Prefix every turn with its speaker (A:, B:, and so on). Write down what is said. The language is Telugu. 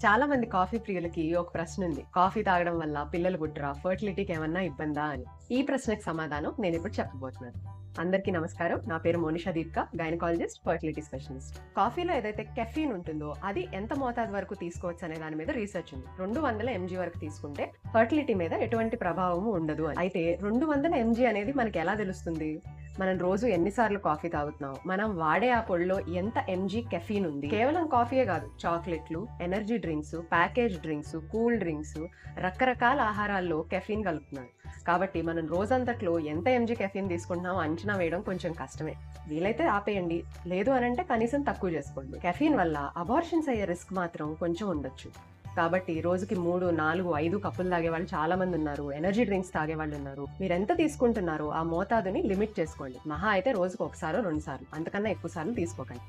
A: చాలా మంది కాఫీ ప్రియులకి ఒక ప్రశ్న ఉంది. కాఫీ తాగడం వల్ల పిల్లలు పుట్టరా? ఫర్టిలిటీకి ఏమన్నా ఇబ్బందా అని. ఈ ప్రశ్నకి సమాధానం నేను ఇప్పుడు చెప్పబోతున్నాను. అందరికీ నమస్కారం. నా పేరు మోనిషా దీప్క, గైనకాలజిస్ట్, ఫర్టిలిటీ స్పెషలిస్ట్. కాఫీలో ఏదైతే కెఫీన్ ఉంటుందో అది ఎంత మోతాదు వరకు తీసుకోవచ్చు అనే దాని మీద రీసెర్చ్ ఉంది. 200 mg వరకు తీసుకుంటే ఫర్టిలిటీ మీద ఎటువంటి ప్రభావము ఉండదు అని. అయితే 200 mg అనేది మనకి ఎలా తెలుస్తుంది? మనం రోజు ఎన్నిసార్లు కాఫీ తాగుతున్నాం, మనం వాడే ఆ పొడిలో ఎంత ఎంజీ కెఫీన్ ఉంది. కేవలం కాఫీయే కాదు, చాక్లెట్లు, energy drinks, package drinks, cool drinks, రకరకాల ఆహారాల్లో కెఫీన్ కలుపుతున్నారు. కాబట్టి మనం రోజంతట్లో ఎంత ఎంజీ కెఫీన్ తీసుకుంటున్నామో అంచనా వేయడం కొంచెం కష్టమే. వీలైతే ఆపేయండి, లేదు అనంటే కనీసం తక్కువ చేసుకోండి. కెఫీన్ వల్ల అబార్షన్స్ అయ్యే రిస్క్ మాత్రం కొంచెం ఉండొచ్చు. కాబట్టి రోజుకి 3, 4, 5 కప్పులు తాగే వాళ్ళు చాలా మంది ఉన్నారు. ఎనర్జీ డ్రింక్స్ తాగే వాళ్ళు ఉన్నారు. మీరు ఎంత తీసుకుంటున్నారో ఆ మోతాదుని లిమిట్ చేసుకోండి. మహా అయితే రోజుకు 1 సారో 2 సార్లు, అంతకన్నా ఎక్కువ సార్లు తీసుకోకండి.